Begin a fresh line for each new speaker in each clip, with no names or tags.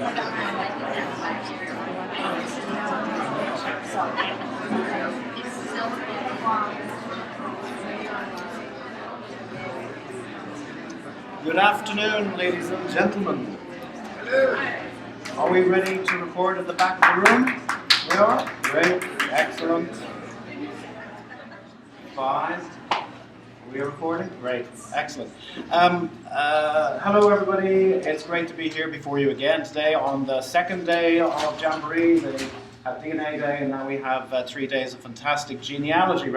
Good afternoon, ladies and gentlemen. Are we ready to record at the back of the room? We are? Great. Excellent. 5. Are we recording? Great. Excellent. Hello, everybody. It's great to be here before you again today on the second day of Jamboree. They have DNA Day, and now we have 3 days of fantastic genealogy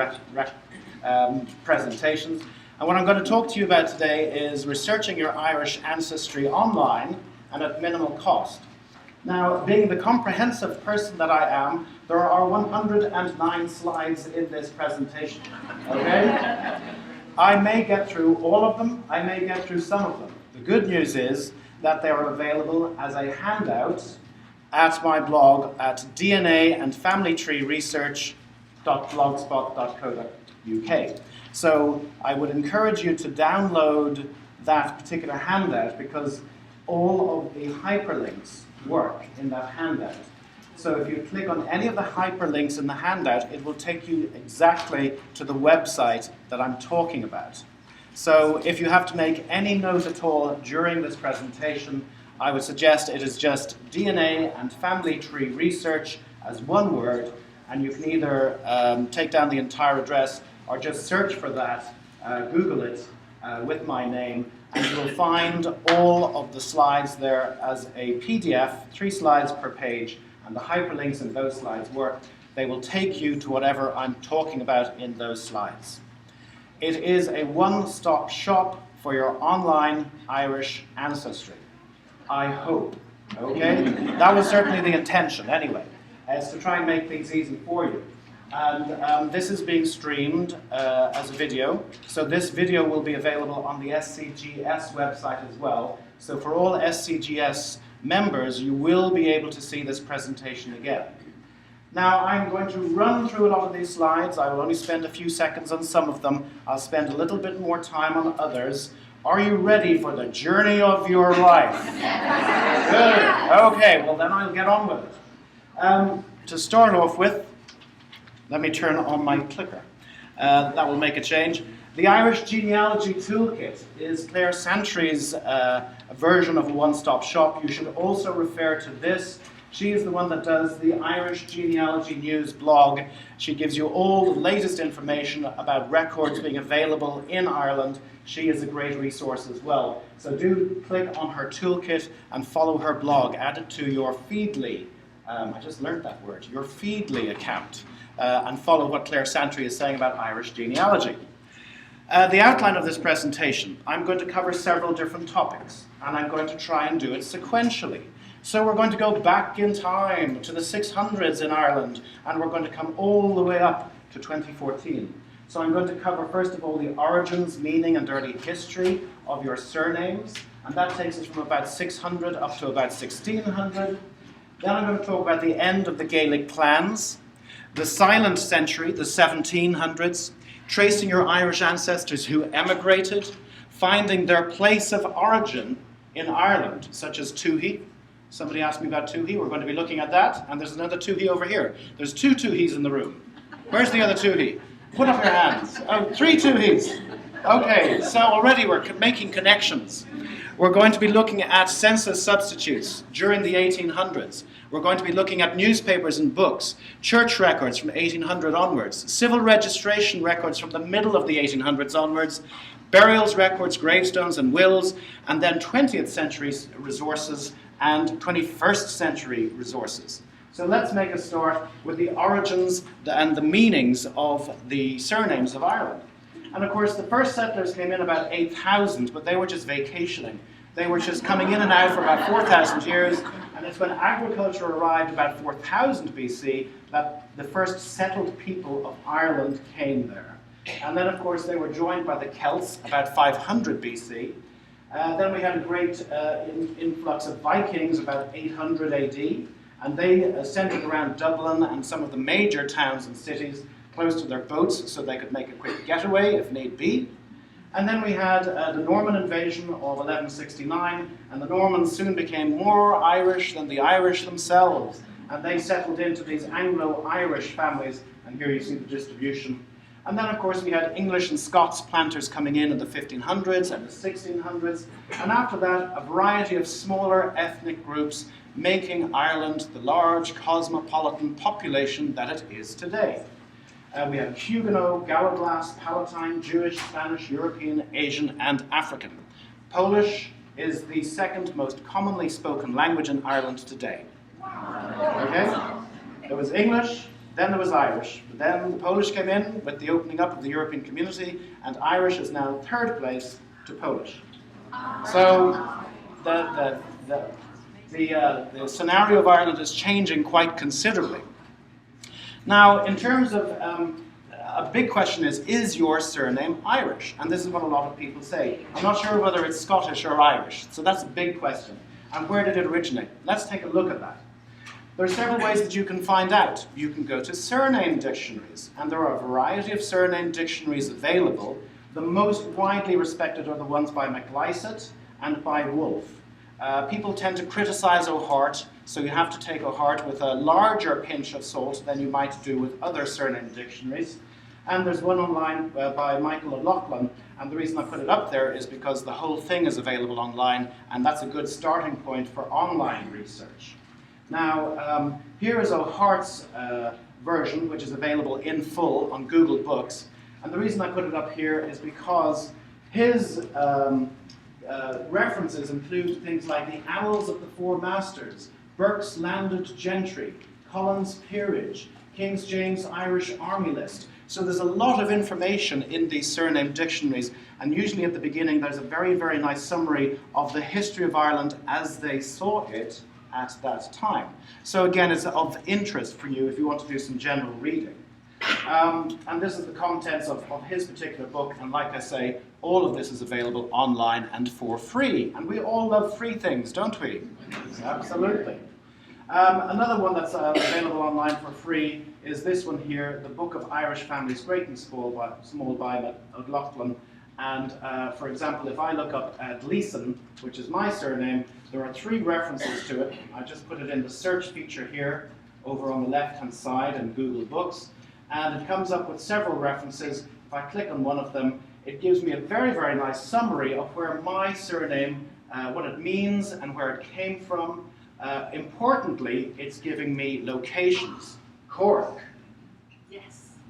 presentations. And what I'm going to talk to you about today is researching your Irish ancestry online and at minimal cost. Now, being the comprehensive person that I am, there are 109 slides in this presentation, okay? I may get through all of them, I may get through some of them. The good news is that they are available as a handout at my blog at dnafamilytreeresearch.blogspot.co.uk. So I would encourage you to download that particular handout because all of the hyperlinks work in that handout. So if you click on any of the hyperlinks in the handout, it will take you exactly to the website that I'm talking about. So if you have to make any note at all during this presentation, I would suggest it is just DNA and family tree research as one word, and you can either take down the entire address or just search for that, Google it with my name, and you will find all of the slides there as a PDF, 3 slides per page, and the hyperlinks in those slides work. They will take you to whatever I'm talking about in those slides. It is a one-stop shop for your online Irish ancestry. I hope, okay? That was certainly the intention anyway, is to try and make things easy for you. And this is being streamed as a video, so this video will be available on the SCGS website as well. So for all SCGS members, you will be able to see this presentation again. Now I'm going to run through a lot of these slides. I will only spend a few seconds on some of them. I'll spend a little bit more time on others. Are you ready for the journey of your life? Good. Okay, well then I'll get on with it. To start off with, let me turn on my clicker. That will make a change. The Irish Genealogy Toolkit is Claire Santry's version of a one-stop shop. You should also refer to this. She is the one that does the Irish Genealogy News blog. She gives you all the latest information about records being available in Ireland. She is a great resource as well. So do click on her toolkit and follow her blog. Add it to your Feedly. I just learned that word. Your Feedly account. And follow what Claire Santry is saying about Irish genealogy. The outline of this presentation, I'm going to cover several different topics, and I'm going to try and do it sequentially. So we're going to go back in time to the 600s in Ireland, and we're going to come all the way up to 2014. So I'm going to cover, first of all, the origins, meaning, and early history of your surnames, and that takes us from about 600 up to about 1600. Then I'm going to talk about the end of the Gaelic clans, the silent century, the 1700s, tracing your Irish ancestors who emigrated, finding their place of origin in Ireland, such as Tithe. Somebody asked me about Tithe. We're going to be looking at that. And there's another Tithe over here. There's 2 Tithes in the room. Where's the other Tithe? Put up your hands. Oh, 3 Tithes. Okay, so already we're making connections. We're going to be looking at census substitutes during the 1800s. We're going to be looking at newspapers and books, church records from 1800 onwards, civil registration records from the middle of the 1800s onwards, burials records, gravestones and wills, and then 20th century resources and 21st century resources. So let's make a start with the origins and the meanings of the surnames of Ireland. And of course, the first settlers came in about 8,000, but they were just vacationing. They were just coming in and out for about 4,000 years, and it's when agriculture arrived about 4000 BC that the first settled people of Ireland came there. And then, of course, they were joined by the Celts about 500 BC. Then we had a great influx of Vikings about 800 AD, and they centered around Dublin and some of the major towns and cities close to their boats so they could make a quick getaway if need be. And then we had the Norman invasion of 1169, and the Normans soon became more Irish than the Irish themselves. And they settled into these Anglo-Irish families, and here you see the distribution. And then, of course, we had English and Scots planters coming in the 1500s and the 1600s, and after that, a variety of smaller ethnic groups making Ireland the large cosmopolitan population that it is today. We have Huguenot, Galloglass, Palatine, Jewish, Spanish, European, Asian, and African. Polish is the second most commonly spoken language in Ireland today. Okay? There was English, then there was Irish, but then the Polish came in with the opening up of the European community, and Irish is now third place to Polish. So the scenario of Ireland is changing quite considerably. Now, in terms of, a big question is your surname Irish? And this is what a lot of people say. I'm not sure whether it's Scottish or Irish, so that's a big question. And where did it originate? Let's take a look at that. There are several ways that you can find out. You can go to surname dictionaries, and there are a variety of surname dictionaries available. The most widely respected are the ones by Gleason and by Wolfe. People tend to criticize O'Hart, so you have to take O'Hart with a larger pinch of salt than you might do with other surname dictionaries. And there's one online by Michael Electoral, and the reason I put it up there is because the whole thing is available online, and that's a good starting point for online research. Now, here is O'Hart's version, which is available in full on Google Books. And the reason I put it up here is because his references include things like the Annals of the Four Masters, Burke's Landed Gentry, Collins' Peerage, King James' Irish Army List. So there's a lot of information in these surname dictionaries, and usually at the beginning there's a very, very nice summary of the history of Ireland as they saw it at that time. So again, it's of interest for you if you want to do some general reading. And this is the contents of his particular book, and like I say, all of this is available online and for free. And we all love free things, don't we? Absolutely. Another one that's available online for free is this one here, the Book of Irish Families, Great and Small by Electoral. And for example, if I look up Gleason, which is my surname, there are 3 references to it. I just put it in the search feature here, over on the left-hand side in Google Books. And it comes up with several references. If I click on one of them, it gives me a very, very nice summary of where my surname, what it means and where it came from. Importantly, it's giving me locations. Cork,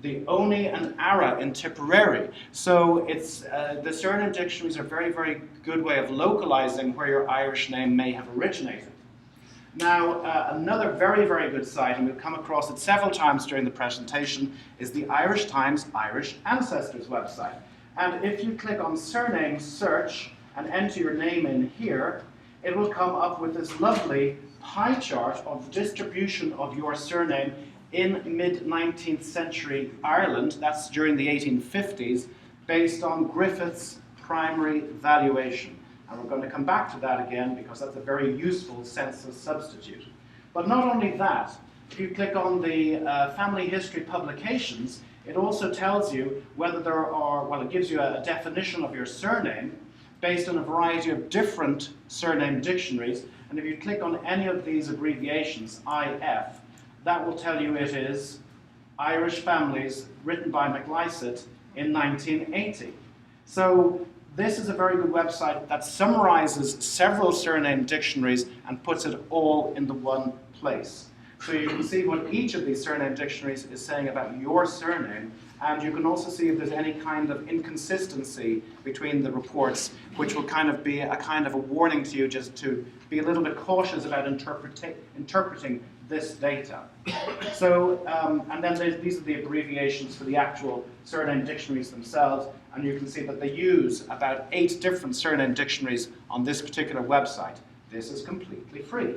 the Oni and Ara in Tipperary. So it's, the surname dictionaries are a very, very good way of localizing where your Irish name may have originated. Now, another very, very good site, and we've come across it several times during the presentation, is the Irish Times Irish Ancestors website. And if you click on Surname Search and enter your name in here, it will come up with this lovely pie chart of the distribution of your surname in mid-19th century Ireland, that's during the 1850s, based on Griffith's primary valuation. And we're going to come back to that again because that's a very useful census substitute. But not only that, if you click on the family history publications, it also tells you whether there are, well, it gives you a definition of your surname based on a variety of different surname dictionaries. And if you click on any of these abbreviations, IF, that will tell you it is Irish Families, written by Gleason in 1980. So this is a very good website that summarizes several surname dictionaries and puts it all in the one place. So you can see what each of these surname dictionaries is saying about your surname, and you can also see if there's any kind of inconsistency between the reports, which will kind of be a kind of a warning to you just to be a little bit cautious about interpreting this data. So, and then these are the abbreviations for the actual surname dictionaries themselves, and you can see that they use about 8 different surname dictionaries on this particular website. This is completely free.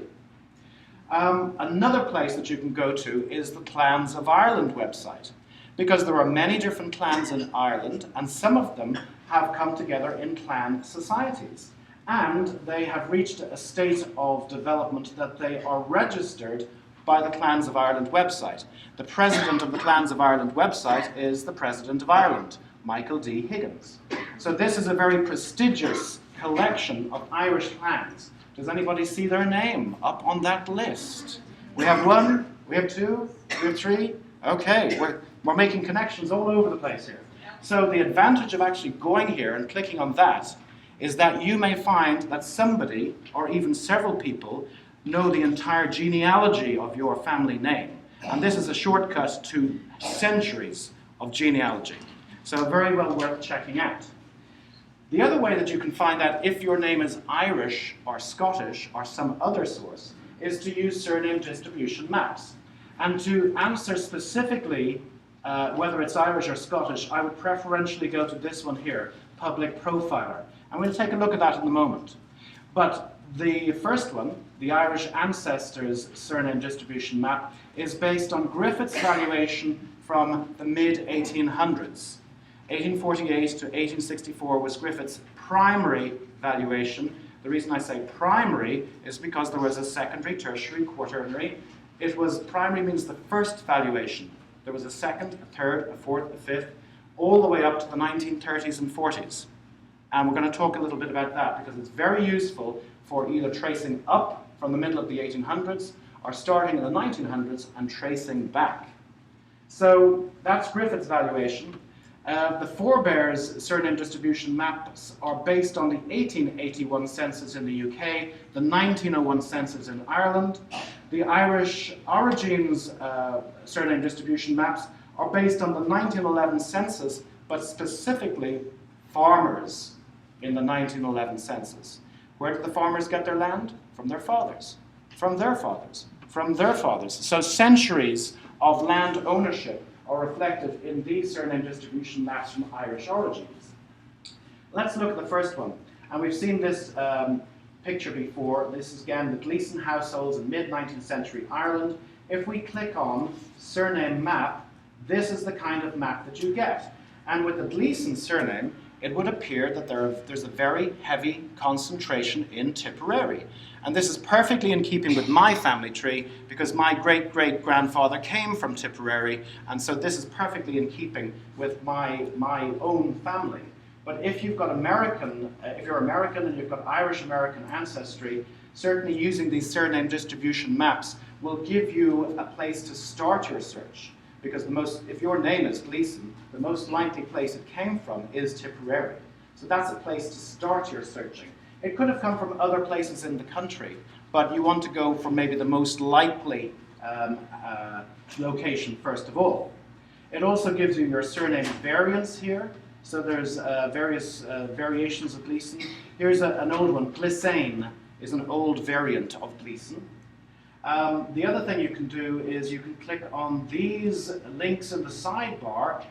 Another place that you can go to is the Clans of Ireland website, because there are many different clans in Ireland, and some of them have come together in clan societies. And they have reached a state of development that they are registered by the Clans of Ireland website. The president of the Clans of Ireland website is the President of Ireland, Michael D. Higgins. So this is a very prestigious collection of Irish clans. Does anybody see their name up on that list? We have one, we have two, we have three. Okay, we're making connections all over the place here. So the advantage of actually going here and clicking on that is that you may find that somebody, or even several people, know the entire genealogy of your family name. And this is a shortcut to centuries of genealogy. So very well worth checking out. The other way that you can find out if your name is Irish or Scottish or some other source is to use surname distribution maps. And to answer specifically whether it's Irish or Scottish, I would preferentially go to this one here, Public Profiler. And we'll take a look at that in a moment. But the first one, the Irish Ancestors Surname Distribution Map, is based on Griffith's valuation from the mid-1800s. 1848 to 1864 was Griffith's primary valuation. The reason I say primary is because there was a secondary, tertiary, quaternary. Primary means the first valuation. There was a second, a third, a fourth, a fifth, all the way up to the 1930s and 40s. And we're going to talk a little bit about that because it's very useful for either tracing up from the middle of the 1800s or starting in the 1900s and tracing back. So that's Griffith's valuation. The forebears surname distribution maps are based on the 1881 census in the UK, the 1901 census in Ireland. The Irish origins surname distribution maps are based on the 1911 census, but specifically farmers in the 1911 census. Where did the farmers get their land? From their fathers, from their fathers, from their fathers. So centuries of land ownership are reflected in these surname distribution maps from Irish origins. Let's look at the first one. And we've seen this picture before. This is again the Gleason households in mid-19th century Ireland. If we click on surname map, this is the kind of map that you get. And with the Gleason surname, it would appear that there's a very heavy concentration in Tipperary. And this is perfectly in keeping with my family tree because my great-great-grandfather came from Tipperary, and so this is perfectly in keeping with my own family. But if you've got if you're American and you've got Irish-American ancestry, certainly using these surname distribution maps will give you a place to start your search. Because if your name is Gleason, the most likely place it came from is Tipperary. So that's a place to start your searching. It could have come from other places in the country, but you want to go for maybe the most likely location first of all. It also gives you your surname variants here. So there's various variations of Gleason. Here's an old one. Gleason is an old variant of Gleason. The other thing you can do is you can click on these links in the sidebar.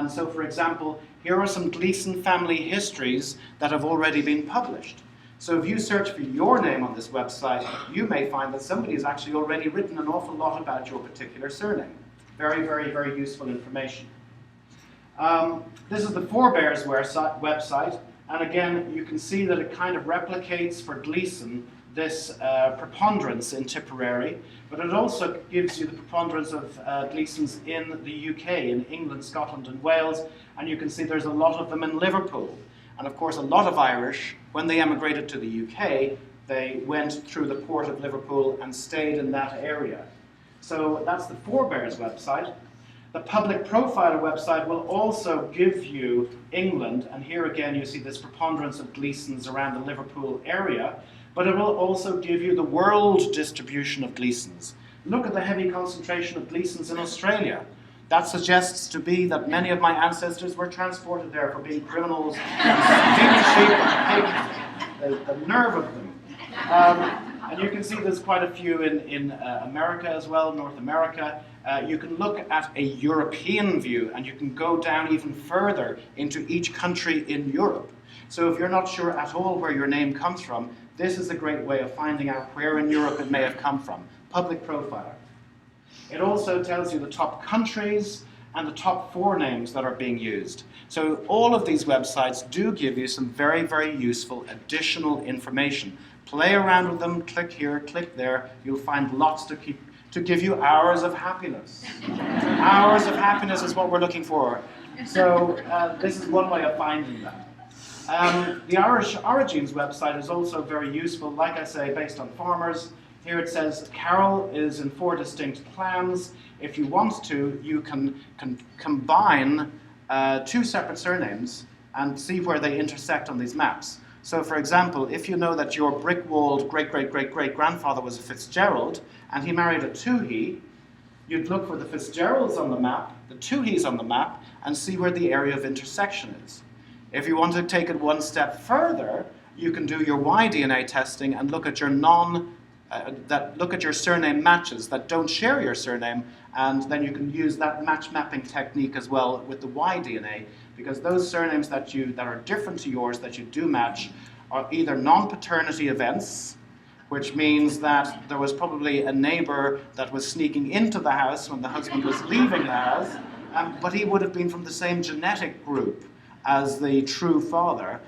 So for example, here are some Gleason family histories that have already been published. So if you search for your name on this website, you may find that somebody has actually already written an awful lot about your particular surname. Very, very, very useful information. This is the forebears website, and again, you can see that it kind of replicates for Gleason this preponderance in Tipperary, but it also gives you the preponderance of Gleasons in the UK, in England, Scotland and Wales, and you can see there's a lot of them in Liverpool. And of course a lot of Irish, when they emigrated to the UK, they went through the port of Liverpool and stayed in that area. So that's the forebears website. The Public Profiler website will also give you England, and here again you see this preponderance of Gleasons around the Liverpool area, but it will also give you the world distribution of Gleasons. Look at the heavy concentration of Gleasons in Australia. That suggests to be that many of my ancestors were transported there for being criminals, stealing sheep and pigs, the nerve of them. And you can see there's quite a few in America as well, North America. You can look at a European view, and you can go down even further into each country in Europe. So if you're not sure at all where your name comes from, this is a great way of finding out where in Europe it may have come from. Public Profiler. It also tells you the top countries and the top forenames that are being used. So all of these websites do give you some very, very useful additional information. Play around with them, click here, click there. You'll find lots to give you hours of happiness. Hours of happiness is what we're looking for. So this is one way of finding that. The Irish Origins website is also very useful, like I say, based on farmers. Here it says Carroll is in 4 distinct clans. If you want to, you can combine 2 separate surnames and see where they intersect on these maps. So for example, if you know that your brick-walled great-great-great-great-grandfather was a Fitzgerald and he married a Toohey, you'd look for the Fitzgeralds on the map, the Tooheys on the map, and see where the area of intersection is. If you want to take it one step further, you can do your Y-DNA testing and look at your surname matches that don't share your surname, and then you can use that match mapping technique as well with the Y-DNA, because those surnames that are different to yours that you do match are either non-paternity events, which means that there was probably a neighbor that was sneaking into the house when the husband was leaving the house, but he would have been from the same genetic group as the true father,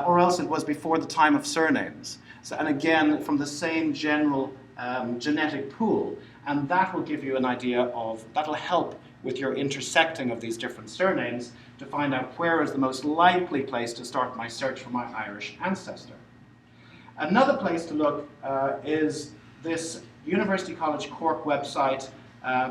or else it was before the time of surnames. So, and again, from the same general genetic pool, and that will give you an idea of, that'll help with your intersecting of these different surnames to find out where is the most likely place to start my search for my Irish ancestor. Another place to look is this University College Cork website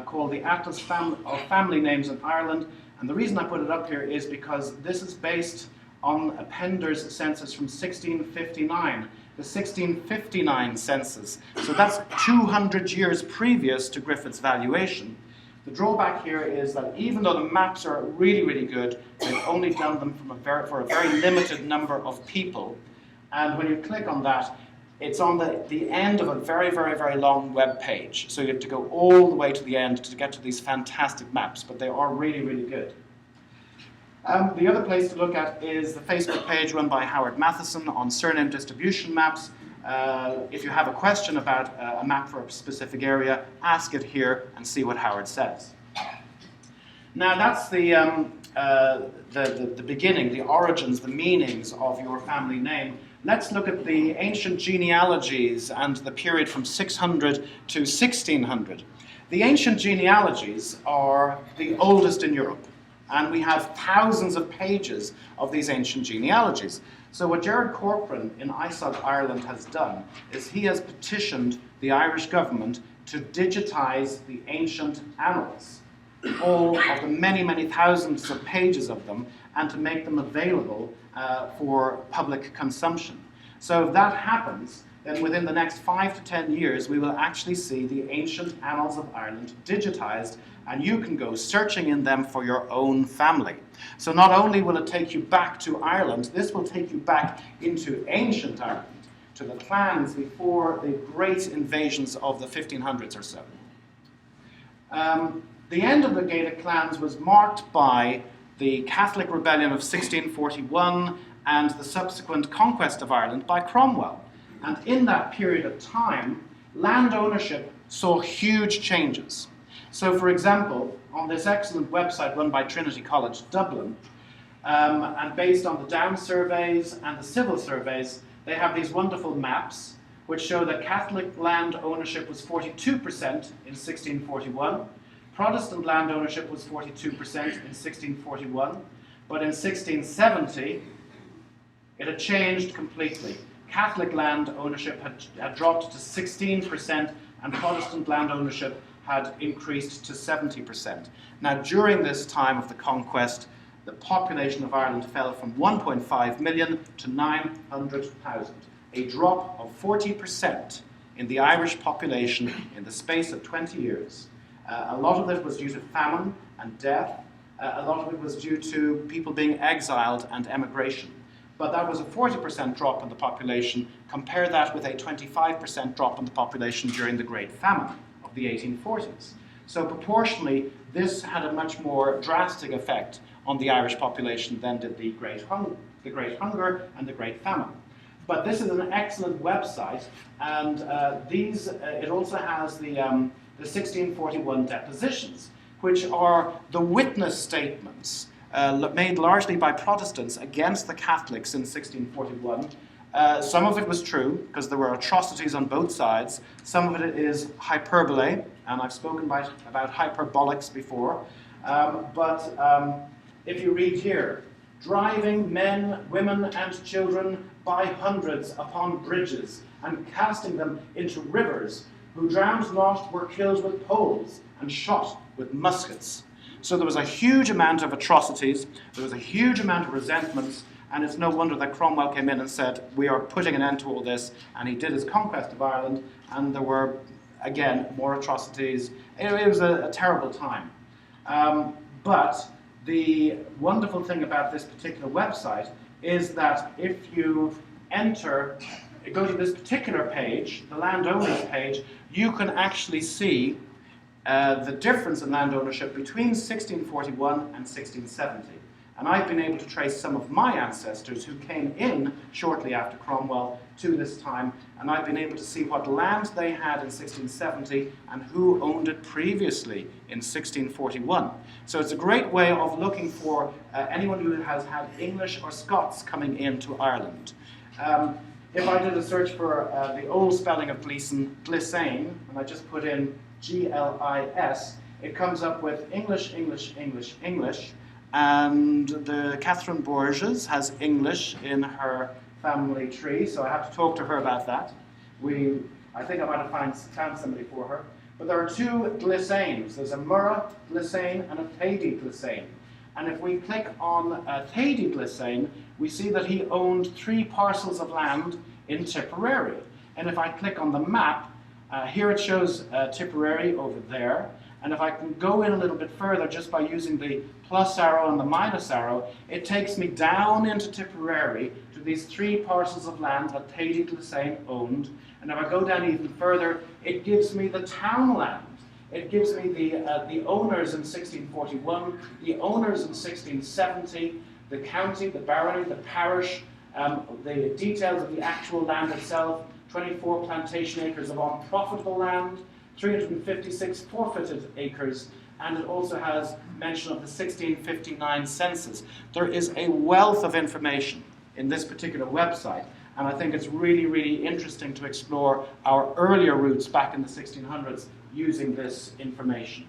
called the Atlas of Family Names in Ireland. And the reason I put it up here is because this is based on a Pender's census from 1659, the 1659 census. So that's 200 years previous to Griffith's valuation. The drawback here is that even though the maps are really, really good, they've only done them for a very limited number of people. And when you click on that, it's on the end of a very, very, very long web page. So you have to go all the way to the end to get to these fantastic maps, but they are really, really good. The other place to look at is the Facebook page run by Howard Matheson on surname distribution maps. If you have a question about a map for a specific area, ask it here and see what Howard says. Now that's the beginning, the origins, the meanings of your family name. Let's look at the ancient genealogies and the period from 600 to 1600. The ancient genealogies are the oldest in Europe, and we have thousands of pages of these ancient genealogies. So what Gerard Corcoran in ISOG Ireland has done is he has petitioned the Irish government to digitize the ancient annals, all of the many, many thousands of pages of them, and to make them available for public consumption. So if that happens, then within the next 5 to 10 years, we will actually see the ancient annals of Ireland digitized, and you can go searching in them for your own family. So not only will it take you back to Ireland, this will take you back into ancient Ireland, to the clans before the great invasions of the 1500s or so. The end of the Gaelic clans was marked by the Catholic Rebellion of 1641 and the subsequent conquest of Ireland by Cromwell. And in that period of time, land ownership saw huge changes. So for example, on this excellent website run by Trinity College Dublin, and based on the Down surveys and the civil surveys, they have these wonderful maps which show that Catholic land ownership was 42% in 1641, Protestant land ownership was 42% in 1641, but in 1670 it had changed completely. Catholic land ownership had dropped to 16%, and Protestant land ownership had increased to 70%. Now, during this time of the conquest, the population of Ireland fell from 1.5 million to 900,000, a drop of 40% in the Irish population in the space of 20 years. A lot of it was due to famine and death. A lot of it was due to people being exiled and emigration. But that was a 40% drop in the population. Compare that with a 25% drop in the population during the Great Famine of the 1840s. So proportionally, this had a much more drastic effect on the Irish population than did the Great Hunger and the Great Famine. But this is an excellent website, and it also has the 1641 depositions, which are the witness statements made largely by Protestants against the Catholics in 1641. Some of it was true, because there were atrocities on both sides. Some of it is hyperbole, and I've spoken about hyperbolics before. But if you read here, driving men, women, and children by hundreds upon bridges, and casting them into rivers, who drowned not were killed with poles, and shot with muskets. So there was a huge amount of atrocities, there was a huge amount of resentments, and it's no wonder that Cromwell came in and said, we are putting an end to all this, and he did his conquest of Ireland, and there were, again, more atrocities. It was a terrible time. But the wonderful thing about this particular website is that if you go to this particular page, the landowners page, you can actually see the difference in land ownership between 1641 and 1670. And I've been able to trace some of my ancestors who came in shortly after Cromwell to this time, and I've been able to see what land they had in 1670 and who owned it previously in 1641. So it's a great way of looking for anyone who has had English or Scots coming into Ireland. If I did a search for the old spelling of Gleason, Gleason, and I just put in G-L-I-S, it comes up with English, English, English, English, and the Catherine Borges has English in her family tree, so I have to talk to her about that. I think I might have found somebody for her. But there are two Gleasanes. There's a Murrah Gleasane and a Tithe Gleasane. And if we click on Tithe Gleasane, we see that he owned 3 parcels of land in Tipperary. And if I click on the map, here it shows Tipperary over there. And if I can go in a little bit further just by using the plus arrow and the minus arrow, it takes me down into Tipperary to these 3 parcels of land that Tithe Gleasane owned. And if I go down even further, it gives me the townland. It gives me the owners in 1641, the owners in 1670, the county, the barony, the parish, the details of the actual land itself, 24 plantation acres of unprofitable land, 356 forfeited acres, and it also has mention of the 1659 census. There is a wealth of information in this particular website, and I think it's really, really interesting to explore our earlier roots back in the 1600s using this information.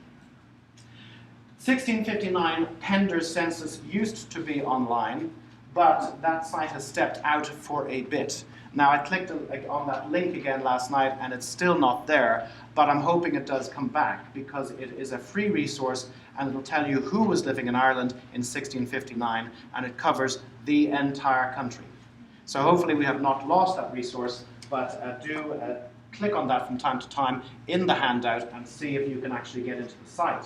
1659, Pender's census used to be online, but that site has stepped out for a bit. Now, I clicked on that link again last night, and it's still not there, but I'm hoping it does come back because it is a free resource, and it'll tell you who was living in Ireland in 1659, and it covers the entire country. So hopefully we have not lost that resource, but do click on that from time to time in the handout and see if you can actually get into the site.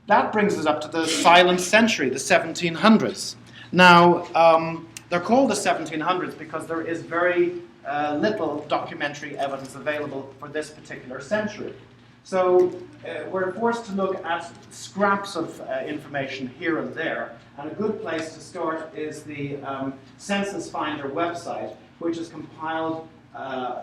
That brings us up to the silent century, the 1700s. Now, they're called the 1700s because there is very little documentary evidence available for this particular century. So we're forced to look at scraps of information here and there, and a good place to start is the Census Finder website, which has compiled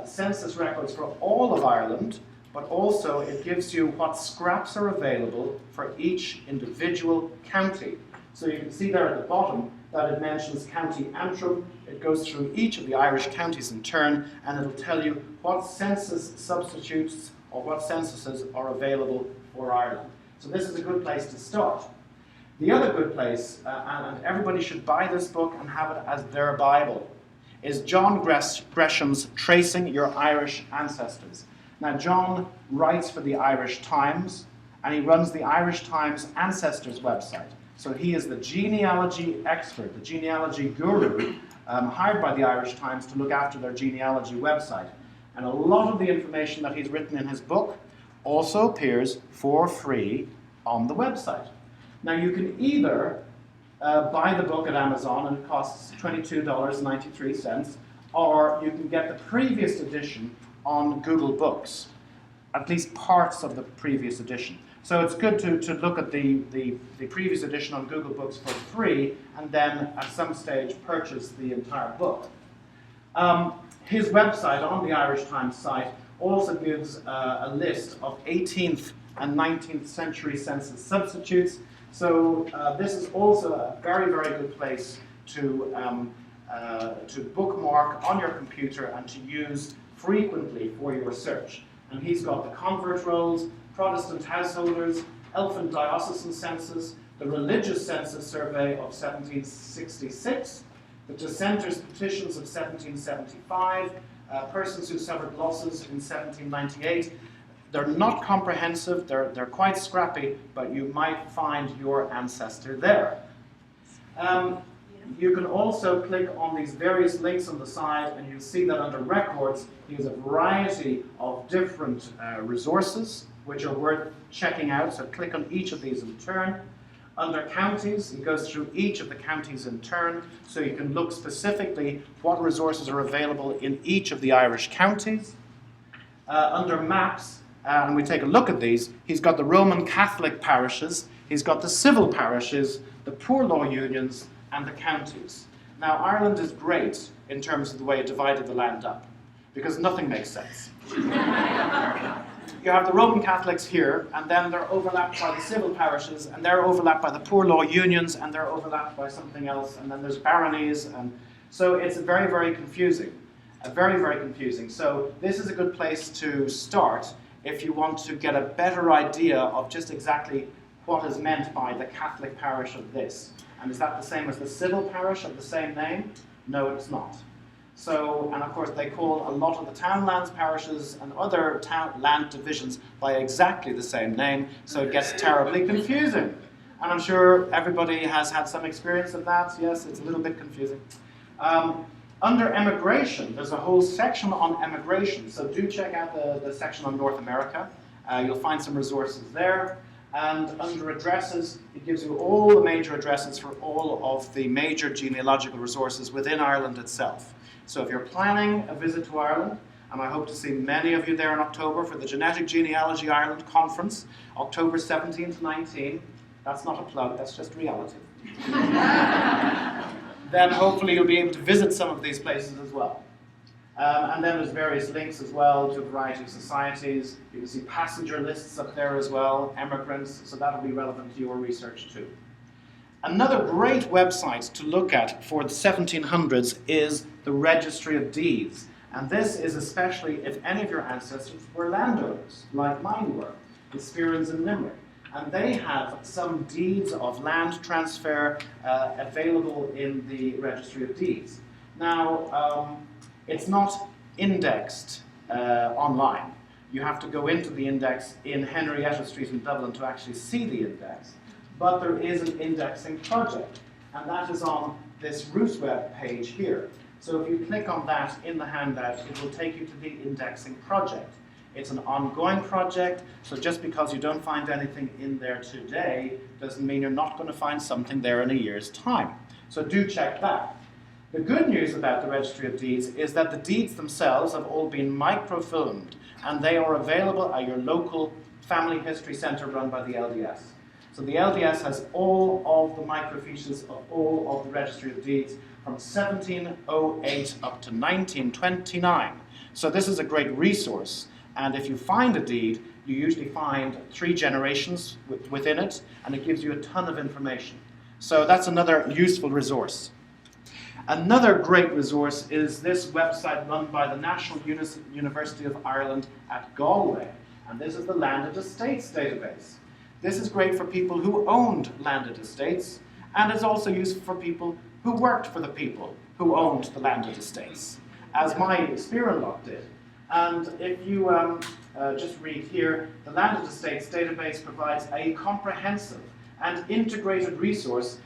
census records for all of Ireland, but also it gives you what scraps are available for each individual county. So you can see there at the bottom that it mentions County Antrim. It goes through each of the Irish counties in turn, and it'll tell you what census substitutes or what censuses are available for Ireland. So this is a good place to start. The other good place, and everybody should buy this book and have it as their Bible, is John Gresham's Tracing Your Irish Ancestors. Now, John writes for the Irish Times, and he runs the Irish Times Ancestors website. So he is the genealogy expert, the genealogy guru, hired by the Irish Times to look after their genealogy website. And a lot of the information that he's written in his book also appears for free on the website. Now, you can either buy the book at Amazon, and it costs $22.93, or you can get the previous edition on Google Books, at least parts of the previous edition. So it's good to look at the previous edition on Google Books for free, and then at some stage purchase the entire book. His website on the Irish Times site also gives a list of 18th and 19th century census substitutes. So this is also a very, very good place to bookmark on your computer and to use frequently for your search. And he's got the convert rolls, Protestant householders, Elfin diocesan census, the religious census survey of 1766, the dissenters' petitions of 1775, persons who suffered losses in 1798. They're not comprehensive, they're quite scrappy, but you might find your ancestor there. You can also click on these various links on the side, and you'll see that under records, there's a variety of different resources which are worth checking out. So click on each of these in turn. Under counties, it goes through each of the counties in turn, so you can look specifically what resources are available in each of the Irish counties. Under maps, and we take a look at these, he's got the Roman Catholic parishes, he's got the civil parishes, the poor law unions, and the counties. Now, Ireland is great in terms of the way it divided the land up, because nothing makes sense. You have the Roman Catholics here, and then they're overlapped by the civil parishes, and they're overlapped by the poor law unions, and they're overlapped by something else, and then there's baronies, and so it's very, very confusing. Very, very confusing. So this is a good place to start if you want to get a better idea of just exactly what is meant by the Catholic parish of this. And is that the same as the civil parish of the same name? No, it's not. So, and of course they call a lot of the townlands parishes and other town land divisions by exactly the same name, so it gets terribly confusing. And I'm sure everybody has had some experience of that. Yes, it's a little bit confusing. Under Emigration, there's a whole section on emigration, so do check out the section on North America. You'll find some resources there. And under addresses, it gives you all the major addresses for all of the major genealogical resources within Ireland itself. So if you're planning a visit to Ireland, and I hope to see many of you there in October for the Genetic Genealogy Ireland Conference, October 17 to 19, that's not a plug, that's just reality. Then hopefully you'll be able to visit some of these places as well. And then there's various links as well to a variety of societies. You can see passenger lists up there as well, emigrants, so that'll be relevant to your research too. Another great website to look at for the 1700s is the Registry of Deeds. And this is especially if any of your ancestors were landowners, like mine were, the Spearans in Limerick. And they have some deeds of land transfer available in the Registry of Deeds. Now, it's not indexed online. You have to go into the index in Henrietta Street in Dublin to actually see the index. But there is an indexing project, and that is on this RootsWeb page here. So if you click on that in the handout, it will take you to the indexing project. It's an ongoing project, so just because you don't find anything in there today doesn't mean you're not going to find something there in a year's time. So do check that. The good news about the Registry of Deeds is that the deeds themselves have all been microfilmed, and they are available at your local family history centre run by the LDS. So the LDS has all of the microfiches of all of the Registry of Deeds from 1708 up to 1929. So this is a great resource. And if you find a deed, you usually find 3 generations within it, and it gives you a ton of information. So that's another useful resource. Another great resource is this website run by the National University of Ireland at Galway. And this is the Landed Estates database. This is great for people who owned landed estates, and it's also useful for people who worked for the people who owned the landed estates, as my Spearanloch did. And if you just read here, the Landed Estates database provides a comprehensive and integrated resource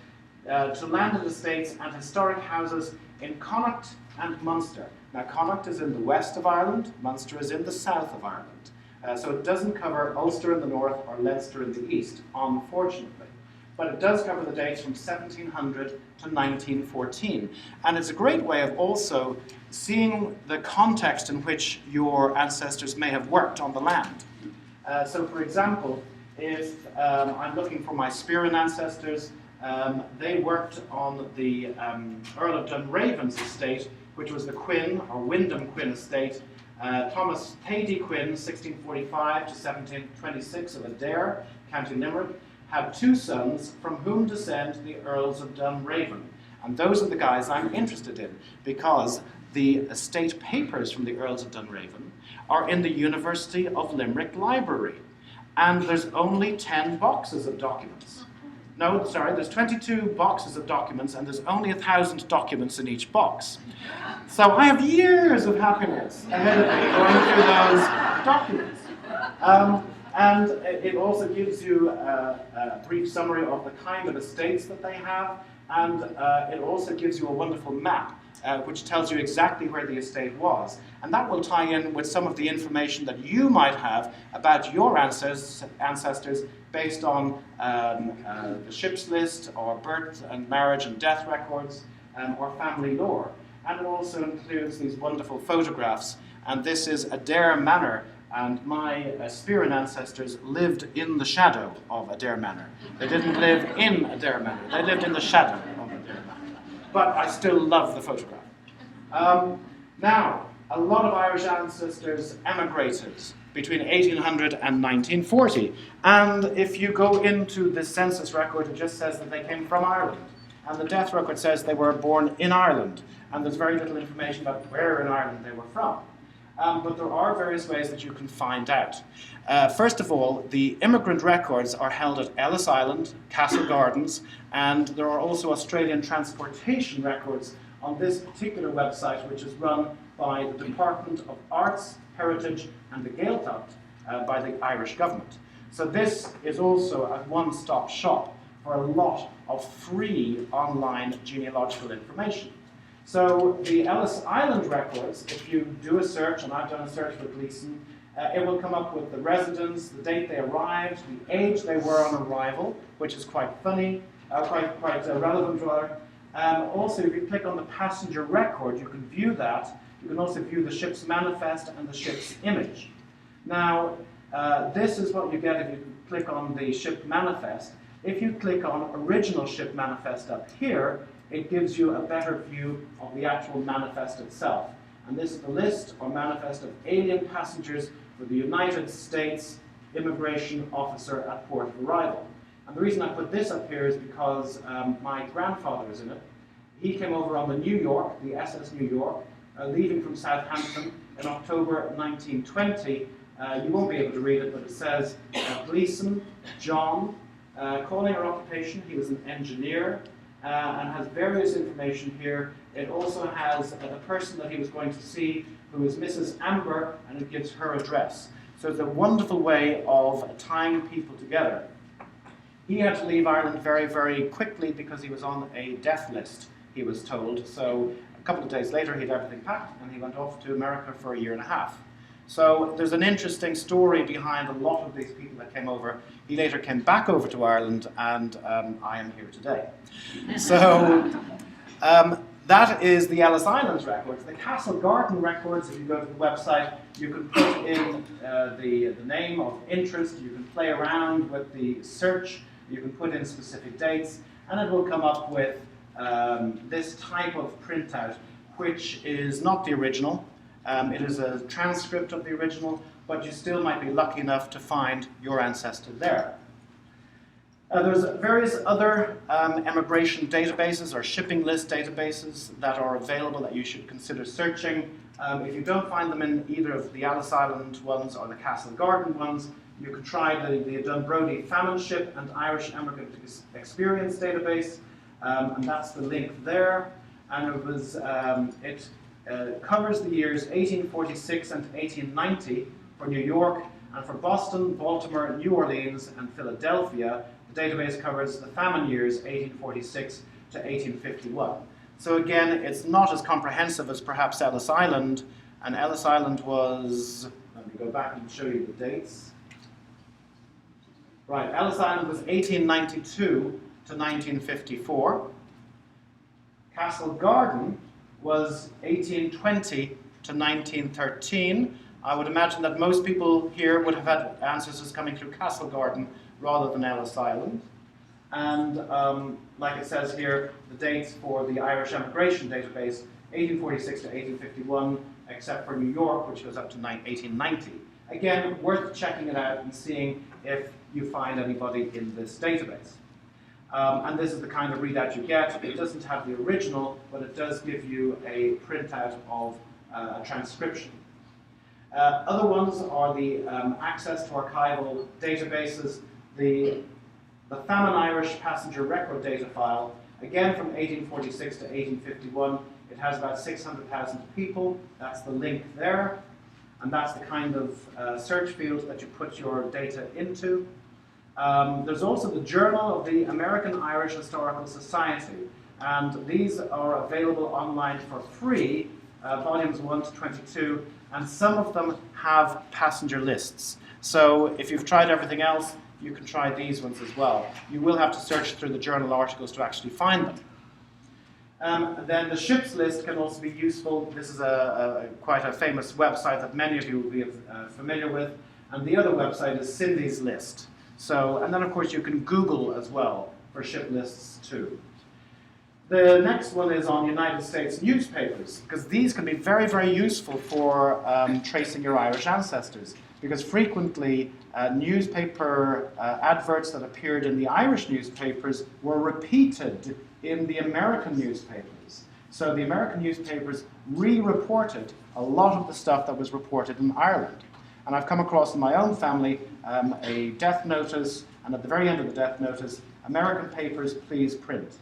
to landed estates and historic houses in Connacht and Munster. Now, Connacht is in the west of Ireland, Munster is in the south of Ireland. So it doesn't cover Ulster in the north or Leinster in the east, unfortunately. But it does cover the dates from 1700 to 1914. And it's a great way of also seeing the context in which your ancestors may have worked on the land. So for example, if I'm looking for my Spearan ancestors, they worked on the Earl of Dunraven's estate, which was the Quinn, or Wyndham Quinn estate. Thomas Thady Quinn, 1645 to 1726 of Adair, County Limerick, had 2 sons from whom descend the Earls of Dunraven. And those are the guys I'm interested in, because the estate papers from the Earls of Dunraven are in the University of Limerick Library. And there's only 10 boxes of documents. No, sorry, there's 22 boxes of documents and there's only 1,000 documents in each box. So I have years of happiness ahead of me going through those documents. And it also gives you a brief summary of the kind of estates that they have, and it also gives you a wonderful map which tells you exactly where the estate was. And that will tie in with some of the information that you might have about your ancestors based on the ship's list, or birth and marriage and death records, or family lore. And it also includes these wonderful photographs. And this is Adair Manor, and my Spearin ancestors lived in the shadow of Adair Manor. They didn't live in Adair Manor, they lived in the shadow of Adair Manor. But I still love the photograph. Now, a lot of Irish ancestors emigrated between 1800 and 1940. And if you go into the census record, it just says that they came from Ireland. And the death record says they were born in Ireland. And there's very little information about where in Ireland they were from. But there are various ways that you can find out. First of all, the immigrant records are held at Ellis Island, Castle Gardens, and there are also Australian transportation records on this particular website, which is run by the Department of Arts, Heritage and the Gaeltacht by the Irish government. So this is also a one-stop shop for a lot of free online genealogical information. So the Ellis Island records, if you do a search, and I've done a search for Gleason, it will come up with the residence, the date they arrived, the age they were on arrival, which is quite funny, quite relevant rather. Also, if you click on the passenger record, you can view that. You can also view the ship's manifest and the ship's image. Now, this is what you get if you click on the ship manifest. If you click on original ship manifest up here, it gives you a better view of the actual manifest itself. And this is the list or manifest of alien passengers for the United States Immigration Officer at port of arrival. And the reason I put this up here is because my grandfather is in it. He came over on the New York, the SS New York, leaving from Southampton in October 1920. You won't be able to read it, but it says Gleason, John, calling or occupation, he was an engineer, and has various information here. It also has the person that he was going to see, who is Mrs. Amber, and it gives her address. So it's a wonderful way of tying people together. He had to leave Ireland very, very quickly because he was on a death list, he was told. So a couple of days later, he had everything packed, and he went off to America for a year and a half. So there's an interesting story behind a lot of these people that came over. He later came back over to Ireland, and I am here today. So that is the Ellis Islands records. The Castle Garden records, if you go to the website, you can put in the name of interest, you can play around with the search, you can put in specific dates, and it will come up with this type of printout, which is not the original. It is a transcript of the original, but you still might be lucky enough to find your ancestor there. There's various other emigration databases or shipping list databases that are available that you should consider searching. If you don't find them in either of the Ellis Island ones or the Castle Garden ones, you could try the Dunbrody Famine Ship and Irish Emigrant Experience database, and that's the link there. And it was covers the years 1846 and 1890 for New York, and for Boston, Baltimore, New Orleans, and Philadelphia, the database covers the famine years 1846 to 1851. So again, it's not as comprehensive as perhaps Ellis Island, and Ellis Island was, let me go back and show you the dates. Right, Ellis Island was 1892 to 1954. Castle Garden was 1820 to 1913. I would imagine that most people here would have had ancestors coming through Castle Garden rather than Ellis Island. And like it says here, the dates for the Irish Emigration database, 1846 to 1851, except for New York, which goes up to 1890. Again, worth checking it out and seeing if you find anybody in this database. And this is the kind of readout you get. It doesn't have the original, but it does give you a printout of a transcription. Other ones are the access to archival databases. The The Famine Irish Passenger Record Data File, again from 1846 to 1851. It has about 600,000 people. That's the link there. And that's the kind of search field that you put your data into. There's also the Journal of the American Irish Historical Society. And these are available online for free, volumes 1 to 22. And some of them have passenger lists. So if you've tried everything else, you can try these ones as well. You will have to search through the journal articles to actually find them. Then the ships list can also be useful. This is quite a famous website that many of you will be familiar with. And the other website is Cindy's List. So, and then of course you can Google as well for ship lists too. The next one is on United States newspapers, because these can be very, very useful for tracing your Irish ancestors. Because frequently newspaper adverts that appeared in the Irish newspapers were repeated in the American newspapers. So the American newspapers re-reported a lot of the stuff that was reported in Ireland. And I've come across in my own family a death notice, and at the very end of the death notice, American papers, please print.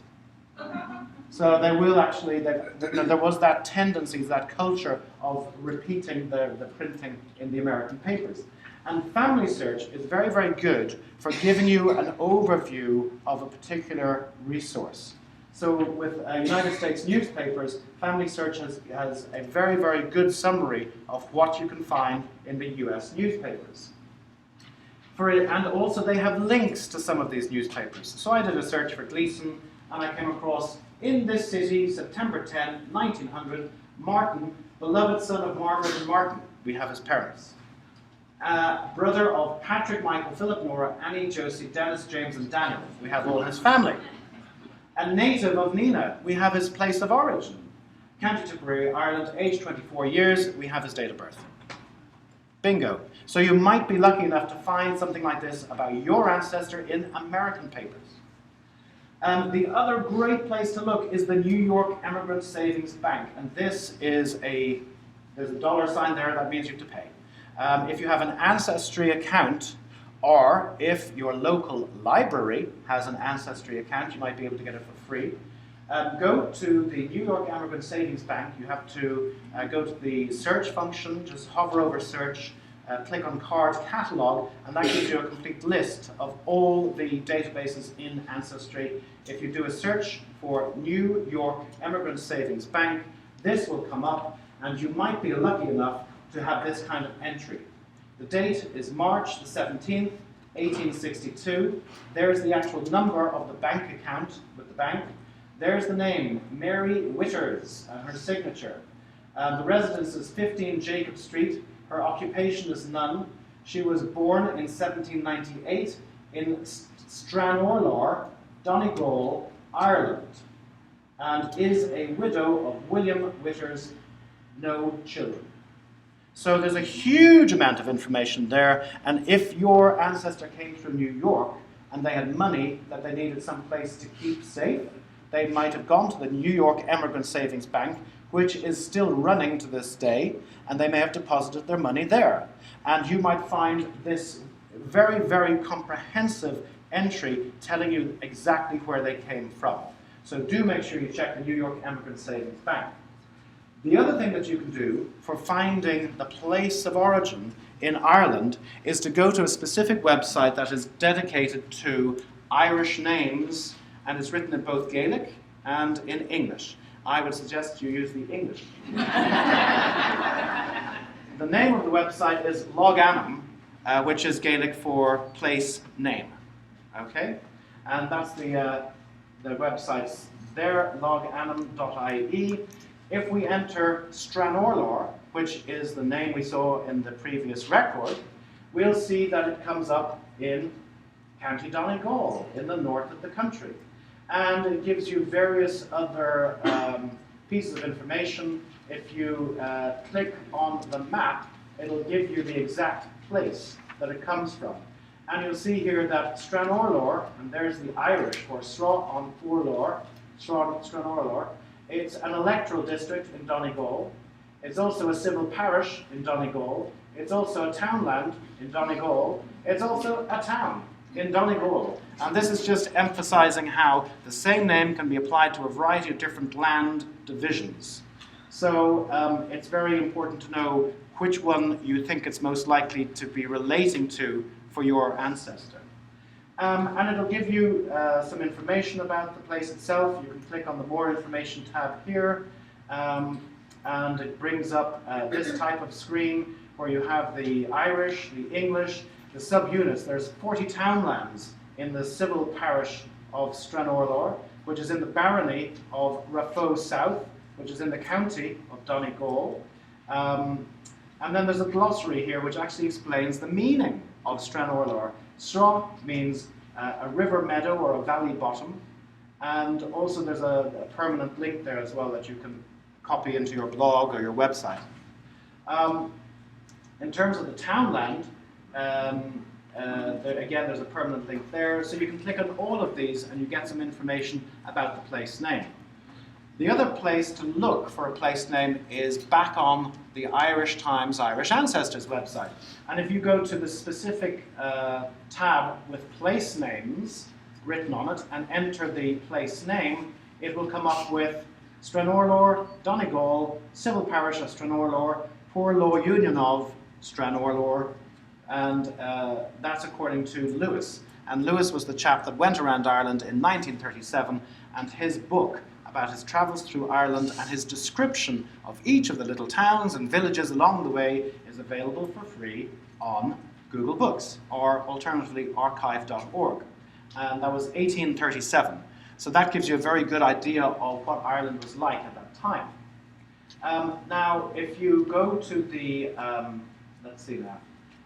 So they will actually, there was that tendency, that culture of repeating the printing in the American papers. And Family Search is very, very good for giving you an overview of a particular resource. So with United States newspapers, Family Search has a very, very good summary of what you can find in the US newspapers. And also they have links to some of these newspapers. So I did a search for Gleason, and I came across, in this city, September 10, 1900, Martin, beloved son of Margaret and Martin, we have his parents. Brother of Patrick, Michael, Philip, Nora, Annie, Josie, Dennis, James, and Daniel, we have all his family. A native of Nina, we have his place of origin. County Tipperary, Ireland, age 24 years, we have his date of birth. Bingo. So you might be lucky enough to find something like this about your ancestor in American papers. The other great place to look is the New York Immigrant Savings Bank. And this is there's a dollar sign there, that means you have to pay. If you have an ancestry account, or if your local library has an ancestry account, you might be able to get it for free. Go to the New York Immigrant Savings Bank. You have to go to the search function, just hover over search, click on card catalog, and that gives you a complete list of all the databases in Ancestry. If you do a search for New York Immigrant Savings Bank, this will come up, and you might be lucky enough to have this kind of entry. The date is March the 17th, 1862. There's the actual number of the bank account with the bank. There's the name, Mary Witters, and her signature. The residence is 15 Jacob Street. Her occupation is nun. She was born in 1798 in Stranorlar, Donegal, Ireland, and is a widow of William Witters, no children. So there's a huge amount of information there, and if your ancestor came through New York and they had money that they needed some place to keep safe, they might have gone to the New York Immigrant Savings Bank, which is still running to this day, and they may have deposited their money there. And you might find this very, very comprehensive entry telling you exactly where they came from. So do make sure you check the New York Immigrant Savings Bank. The other thing that you can do for finding the place of origin in Ireland is to go to a specific website that is dedicated to Irish names, and it's written in both Gaelic and in English. I would suggest you use the English. The name of the website is Loganum, which is Gaelic for place name. Okay? And that's the website's there, loganum.ie. If we enter Stranorlar, which is the name we saw in the previous record, we'll see that it comes up in County Donegal, in the north of the country. And it gives you various other pieces of information. If you click on the map, it'll give you the exact place that it comes from. And you'll see here that Stranorlar, and there's the Irish for Stranorlar, it's an electoral district in Donegal. It's also a civil parish in Donegal. It's also a townland in Donegal. It's also a town in Donegal. And this is just emphasizing how the same name can be applied to a variety of different land divisions. So it's very important to know which one you think it's most likely to be relating to for your ancestor. And it'll give you some information about the place itself. You can click on the More Information tab here, and it brings up this type of screen where you have the Irish, the English, the subunits. There's 40 townlands in the civil parish of Stranorlor, which is in the barony of Raphoe South, which is in the county of Donegal. And then there's a glossary here which actually explains the meaning of Stranorlor. Stra means a river meadow or a valley bottom, and also there's a permanent link there as well that you can copy into your blog or your website. In terms of the townland, again there's a permanent link there, so you can click on all of these and you get some information about the place name. The other place to look for a place name is back on the Irish Times Irish Ancestors website. And if you go to the specific tab with place names written on it and enter the place name, it will come up with Stranorlor, Donegal, Civil Parish of Stranorlor, Poor Law Union of Stranorlor, and that's according to Lewis. And Lewis was the chap that went around Ireland in 1937, and his book about his travels through Ireland and his description of each of the little towns and villages along the way is available for free on Google Books, or alternatively archive.org. And that was 1837. So that gives you a very good idea of what Ireland was like at that time. Now, if you go to the, let's see now,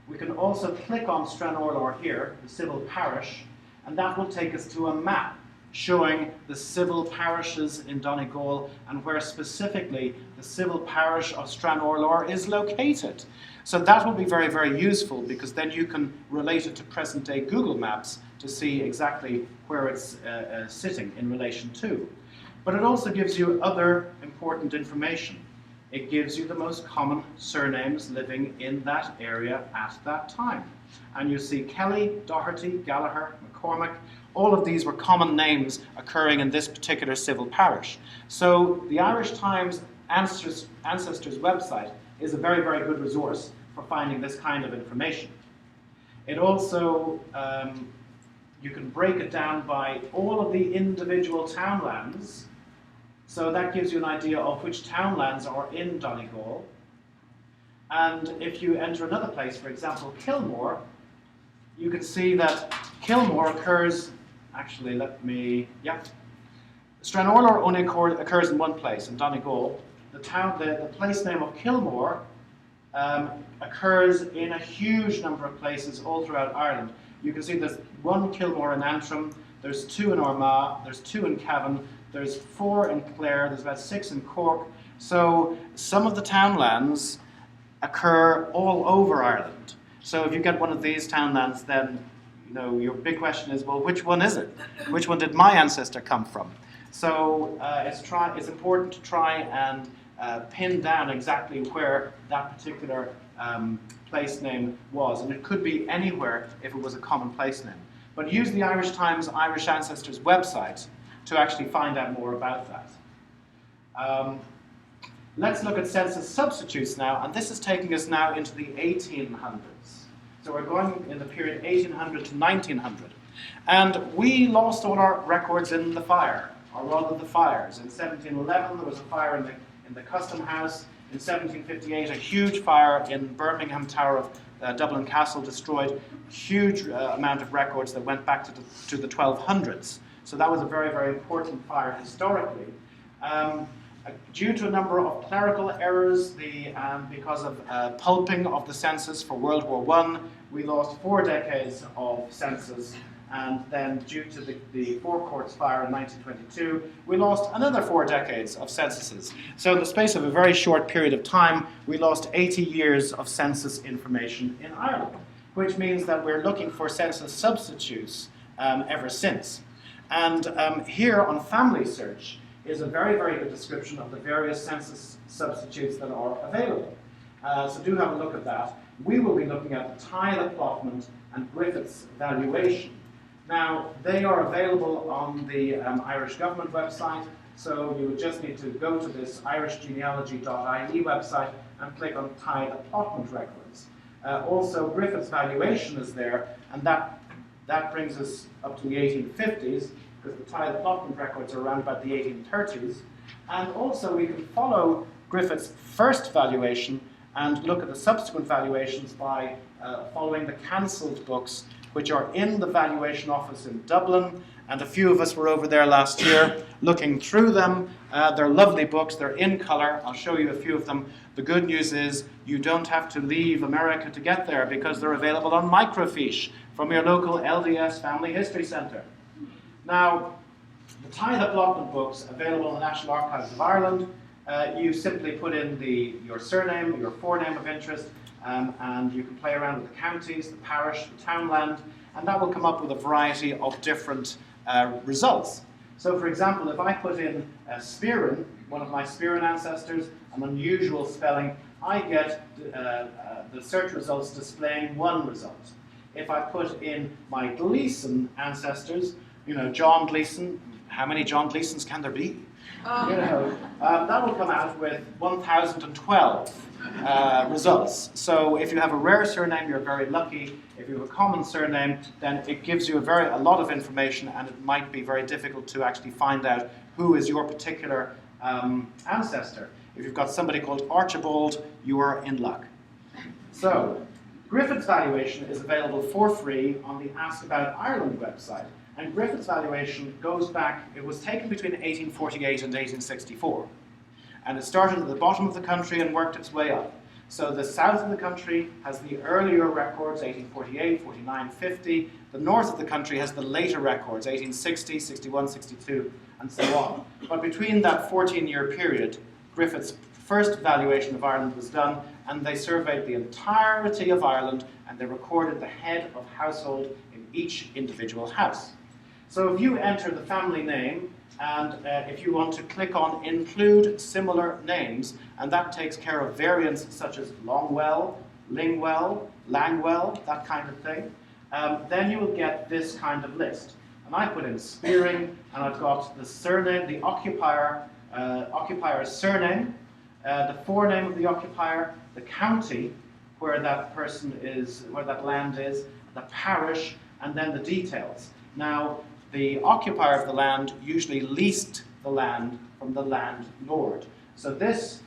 we can also click on Stranorlor here, the civil parish, and that will take us to a map showing the civil parishes in Donegal and where specifically the civil parish of Stranorlor is located. So that will be very, very useful, because then you can relate it to present-day Google Maps to see exactly where it's sitting in relation to. But it also gives you other important information. It gives you the most common surnames living in that area at that time. And you see Kelly, Doherty, Gallagher, McCormick. All of these were common names occurring in this particular civil parish. So the Irish Times Ancestors website is a very, very good resource for finding this kind of information. It also, you can break it down by all of the individual townlands. So that gives you an idea of which townlands are in Donegal. And if you enter another place, for example, Kilmore, you can see that Kilmore occurs, actually, Stranorlor only occurs in one place, in Donegal. The place name of Kilmore occurs in a huge number of places all throughout Ireland. You can see there's one Kilmore in Antrim, there's 2 in Armagh, there's 2 in Cavan, there's 4 in Clare, there's about 6 in Cork. So some of the townlands occur all over Ireland. So if you get one of these townlands, then your big question is, well, which one is it? Which one did my ancestor come from? So it's important to try and pin down exactly where that particular place name was. And it could be anywhere if it was a common place name. But use the Irish Times Irish Ancestors website to actually find out more about that. Let's look at census substitutes now, and this is taking us now into the 1800s. So we're going in the period 1800 to 1900. And we lost all our records in the fire, or rather the fires. In 1711 there was a fire in the Custom House. In 1758 a huge fire in Birmingham Tower of Dublin Castle destroyed a huge amount of records that went back to the 1200s. So that was a very, very important fire historically. Due to a number of clerical errors, because of pulping of the census for World War I, we lost 4 decades of census, and then due to the Four Courts fire in 1922, we lost another 4 decades of censuses. So in the space of a very short period of time, we lost 80 years of census information in Ireland, which means that we're looking for census substitutes ever since. And here on Family Search is a very, very good description of the various census substitutes that are available. So do have a look at that. we will be looking at the Tithe allotment and Griffith's valuation. Now, they are available on the Irish government website, so you would just need to go to this irishgenealogy.ie website and click on Tithe allotment records. Also, Griffith's valuation is there, and that brings us up to the 1850s, because the Tithe allotment records are around about the 1830s. And also, we can follow Griffith's first valuation and look at the subsequent valuations by following the cancelled books, which are in the valuation office in Dublin, and a few of us were over there last year looking through them. They're lovely books, they're in colour. I'll show you a few of them. The good news is you don't have to leave America to get there, because they're available on microfiche from your local LDS Family History Centre. Now, the Tithe allotment books available in the National Archives of Ireland, you simply put in your surname, your forename of interest, and you can play around with the counties, the parish, the townland, and that will come up with a variety of different results. So, for example, if I put in Spearin, one of my Spearin ancestors, an unusual spelling, I get the search results displaying one result. If I put in my Gleason ancestors, John Gleason, how many John Gleasons can there be? That will come out with 1,012 results. So if you have a rare surname, you're very lucky. If you have a common surname, then it gives you a lot of information, and it might be very difficult to actually find out who is your particular ancestor. If you've got somebody called Archibald, you are in luck. So Griffith's valuation is available for free on the Ask About Ireland website. And Griffith's valuation goes back, it was taken between 1848 and 1864. And it started at the bottom of the country and worked its way up. So the south of the country has the earlier records, 1848, 49, 50. The north of the country has the later records, 1860, 61, 62, and so on. But between that 14-year period, Griffith's first valuation of Ireland was done, and they surveyed the entirety of Ireland, and they recorded the head of household in each individual house. So if you enter the family name, and if you want to click on Include Similar Names, and that takes care of variants such as Longwell, Lingwell, Langwell, that kind of thing, then you will get this kind of list. And I put in Spearing, and I've got the surname, the occupier's surname, the forename of the occupier, the county where that person is, where that land is, the parish, and then the details. Now, the occupier of the land usually leased the land from the landlord. So this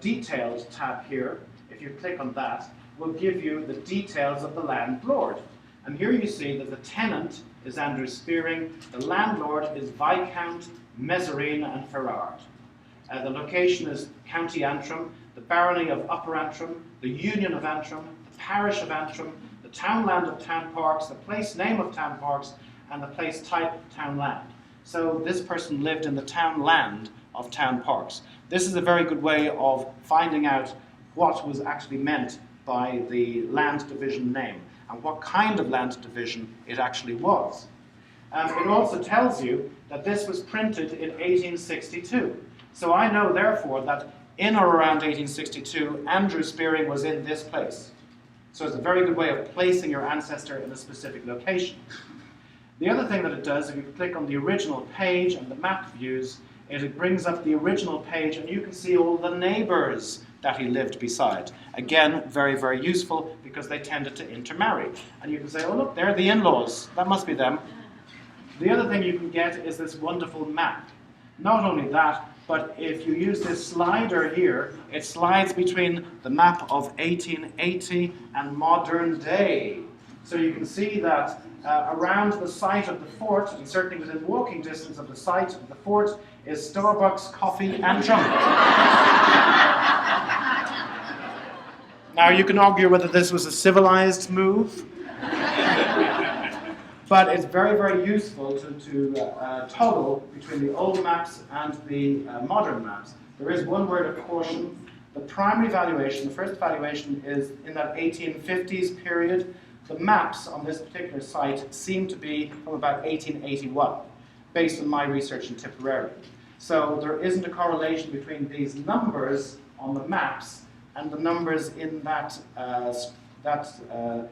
details tab here, if you click on that, will give you the details of the landlord. And here you see that the tenant is Andrew Spearing, the landlord is Viscount Mezzarine and Ferrard. The location is County Antrim, the barony of Upper Antrim, the Union of Antrim, the parish of Antrim, the townland of Town Parks, the place name of Town Parks, and the place type of townland. So this person lived in the townland of Town Parks. This is a very good way of finding out what was actually meant by the land division name and what kind of land division it actually was. It also tells you that this was printed in 1862. So I know, therefore, that in or around 1862, Andrew Spearing was in this place. So it's a very good way of placing your ancestor in a specific location. The other thing that it does, if you click on the original page and the map views, it brings up the original page and you can see all the neighbours that he lived beside. Again, very, very useful because they tended to intermarry. And you can say, oh look, they're the in-laws, that must be them. The other thing you can get is this wonderful map. Not only that, but if you use this slider here, it slides between the map of 1880 and modern day. So you can see that around the site of the fort, and certainly within walking distance of the site of the fort, is Starbucks, coffee, and junk. Now you can argue whether this was a civilized move, but it's very, very useful to toggle between the old maps and the modern maps. There is one word of caution. The primary valuation, the first valuation, is in that 1850s period. The maps on this particular site seem to be from about 1881, based on my research in Tipperary. So there isn't a correlation between these numbers on the maps and the numbers in that the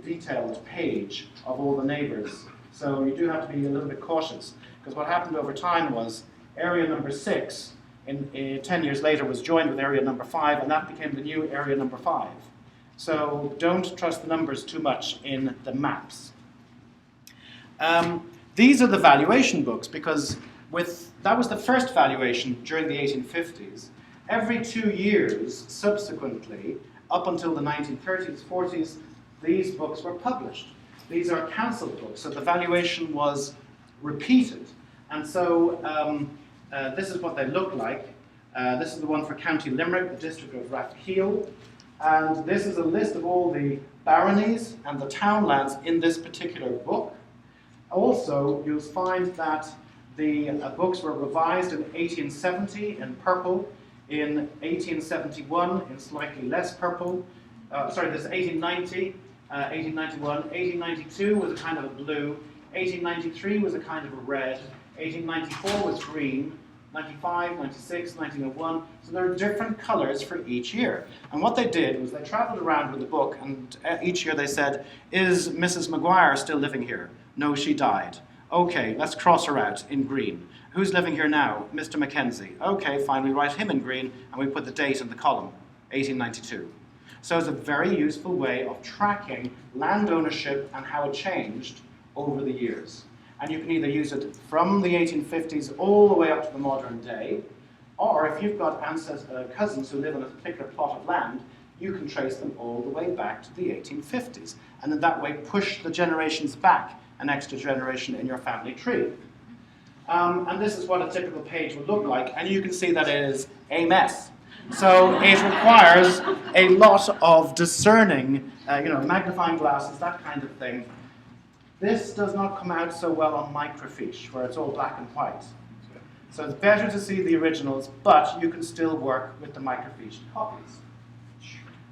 detailed page of all the neighbours. So you do have to be a little bit cautious, because what happened over time was area number 6, 10 years later, was joined with area number 5, and that became the new area number 5. So don't trust the numbers too much in the maps. These are the valuation books, because that was the first valuation during the 1850s. Every 2 years subsequently, up until the 1930s, 40s, these books were published. These are council books, so the valuation was repeated. And so this is what they look like. This is the one for County Limerick, the district of Rathkeil. And this is a list of all the baronies and the townlands in this particular book. Also, you'll find that the books were revised in 1870 in purple, in 1871 in slightly less purple. This is 1890, 1891, 1892 was a kind of a blue, 1893 was a kind of a red, 1894 was green, 95, 96, 1901. So there are different colors for each year. And what they did was they traveled around with the book, and each year they said, is Mrs. Maguire still living here? No, she died. Okay, let's cross her out in green. Who's living here now? Mr. Mackenzie. Okay, fine, we write him in green, and we put the date in the column, 1892. So it's a very useful way of tracking land ownership and how it changed over the years. And you can either use it from the 1850s all the way up to the modern day, or if you've got cousins who live on a particular plot of land, you can trace them all the way back to the 1850s. And in that way, push the generations back an extra generation in your family tree. And this is what a typical page would look like. And you can see that it is a mess. So it requires a lot of discerning, magnifying glasses, that kind of thing. This does not come out so well on microfiche, where it's all black and white. So it's better to see the originals, but you can still work with the microfiche copies.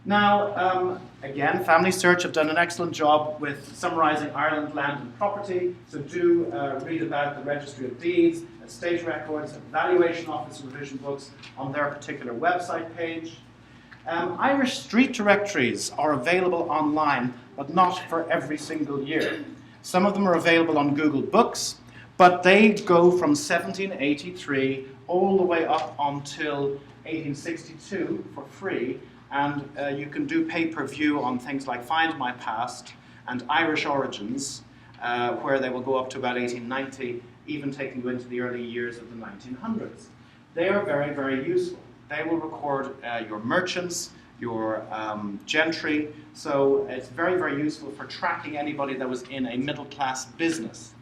Now, again, Family Search have done an excellent job with summarising Ireland land and property. So do read about the Registry of Deeds, estate records, valuation office revision books on their particular website page. Irish street directories are available online, but not for every single year. Some of them are available on Google Books, but they go from 1783 all the way up until 1862 for free. And you can do pay-per-view on things like Find My Past and Irish Origins, where they will go up to about 1890, even taking you into the early years of the 1900s. They are very, very useful. They will record your merchants, your gentry, so it's very, very useful for tracking anybody that was in a middle-class business.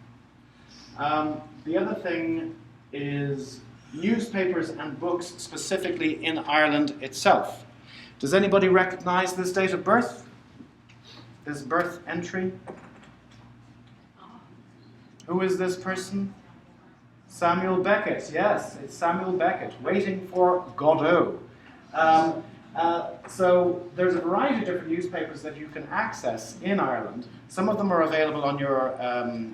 The other thing is newspapers and books specifically in Ireland itself. Does anybody recognize this date of birth? This birth entry? Who is this person? Samuel Beckett, yes, it's Samuel Beckett, waiting for Godot. So there's a variety of different newspapers that you can access in Ireland. Some of them are available on your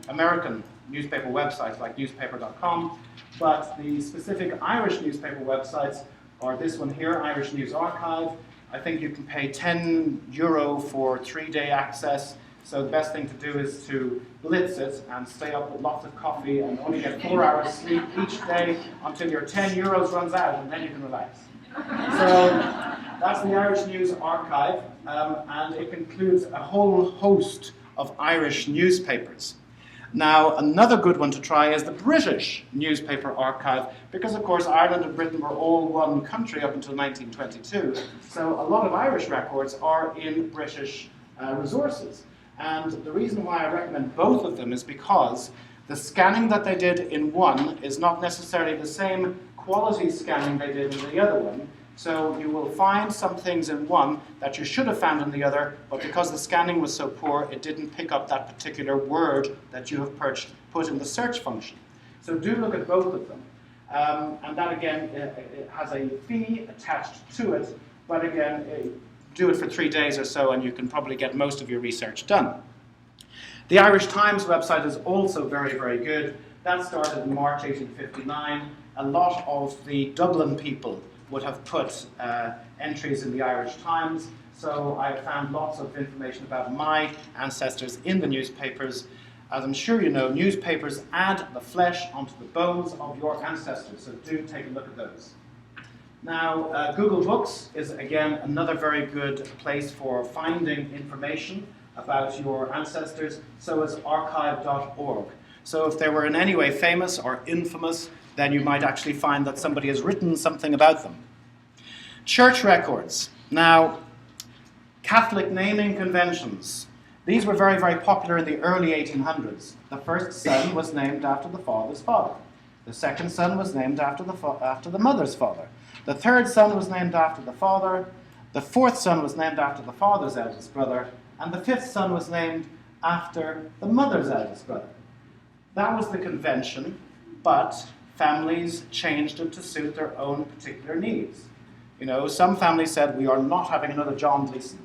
American newspaper websites like newspaper.com, but the specific Irish newspaper websites are this one here, Irish News Archive. I think you can pay €10 for 3-day access. So the best thing to do is to blitz it and stay up with lots of coffee and only get 4 hours sleep each day until your €10 runs out, and then you can relax. So that's the Irish News Archive, and it includes a whole host of Irish newspapers. Now, another good one to try is the British Newspaper Archive, because of course Ireland and Britain were all one country up until 1922, so a lot of Irish records are in British resources. And the reason why I recommend both of them is because the scanning that they did in one is not necessarily the same quality scanning they did in the other one. So you will find some things in one that you should have found in the other, but because the scanning was so poor, it didn't pick up that particular word that you have put in the search function. So do look at both of them. And that again, it has a fee attached to it, but again, do it for 3 days or so and you can probably get most of your research done. The Irish Times website is also very, very good. That started in March 1859. A lot of the Dublin people would have put entries in the Irish Times. So I found lots of information about my ancestors in the newspapers. As I'm sure you know, newspapers add the flesh onto the bones of your ancestors, so do take a look at those. Now, Google Books is, again, another very good place for finding information about your ancestors, so is archive.org. So if they were in any way famous or infamous, then you might actually find that somebody has written something about them. Church records. Now, Catholic naming conventions. These were very, very popular in the early 1800s. The first son was named after the father's father. The second son was named after the mother's father. The third son was named after the father. The fourth son was named after the father's eldest brother. And the fifth son was named after the mother's eldest brother. That was the convention, but families changed it to suit their own particular needs. You know, some families said, we are not having another John Gleason.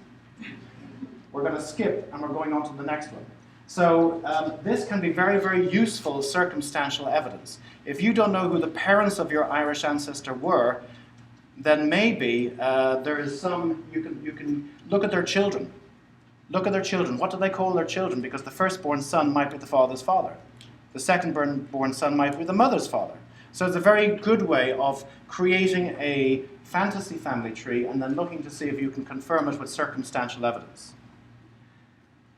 We're going to skip and we're going on to the next one. So this can be very, very useful circumstantial evidence. If you don't know who the parents of your Irish ancestor were, then maybe there is some, you can look at their children. Look at their children. What do they call their children? Because the firstborn son might be the father's father. The second-born son might be the mother's father. So it's a very good way of creating a fantasy family tree and then looking to see if you can confirm it with circumstantial evidence.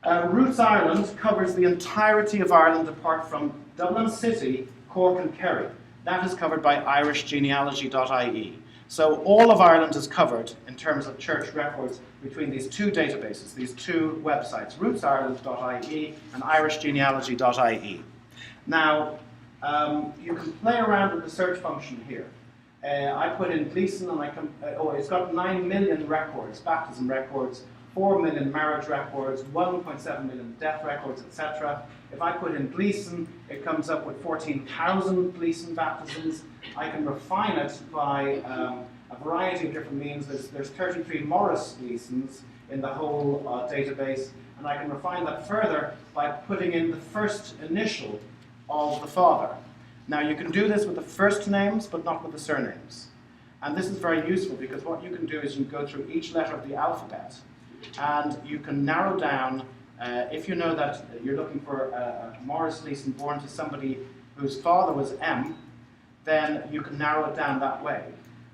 Roots Ireland covers the entirety of Ireland apart from Dublin City, Cork and Kerry. That is covered by irishgenealogy.ie. So all of Ireland is covered in terms of church records between these two databases, these two websites, rootsireland.ie and irishgenealogy.ie. Now, you can play around with the search function here. I put in Gleason and it's got 9 million records, baptism records, 4 million marriage records, 1.7 million death records, etc. If I put in Gleason, it comes up with 14,000 Gleason baptisms. I can refine it by a variety of different means. There's 33 Morris Gleasons in the whole database, and I can refine that further by putting in the first initial of the father. Now you can do this with the first names, but not with the surnames. And this is very useful because what you can do is you go through each letter of the alphabet, and you can narrow down, if you know that you're looking for a Morris Gleason born to somebody whose father was M, then you can narrow it down that way.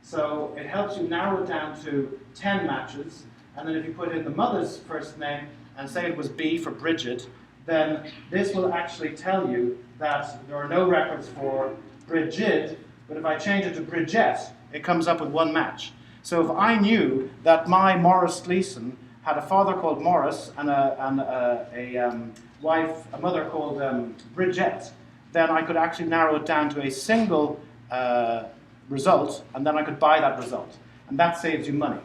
So it helps you narrow it down to 10 matches, and then if you put in the mother's first name and say it was B for Bridget, then this will actually tell you that there are no records for Bridget, but if I change it to Bridget, it comes up with one match. So if I knew that my Morris Gleason had a father called Morris and a mother called Bridget, then I could actually narrow it down to a single result, and then I could buy that result. And that saves you money.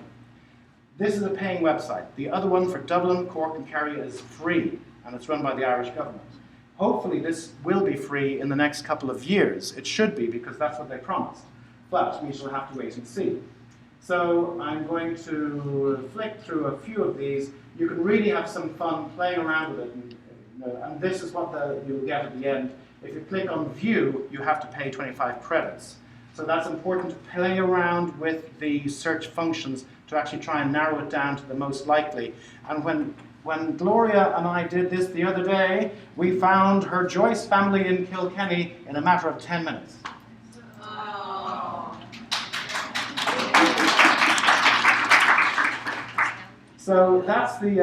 This is a paying website. The other one for Dublin, Cork and Kerry is free, and it's run by the Irish government. Hopefully this will be free in the next couple of years. It should be, because that's what they promised. But we shall have to wait and see. So I'm going to flick through a few of these. You can really have some fun playing around with it, and this is what you'll get at the end. If you click on View, you have to pay 25 credits. So that's important to play around with the search functions to actually try and narrow it down to the most likely. And when Gloria and I did this the other day, we found her Joyce family in Kilkenny in a matter of 10 minutes. So that's the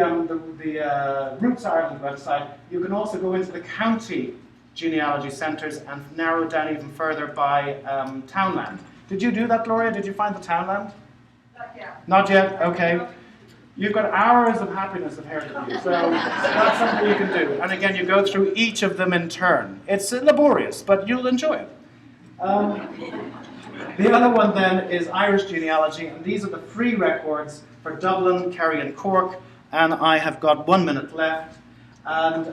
Roots Ireland website. You can also go into the county genealogy centres and narrow it down even further by townland. Did you do that, Gloria? Did you find the townland?
Not yet.
Not yet? Okay. You've got hours of happiness ahead of you, so that's something you can do. And again, you go through each of them in turn. It's laborious, but you'll enjoy it. The other one then is Irish genealogy, and these are the free records for Dublin, Kerry and Cork, and I have got 1 minute left. And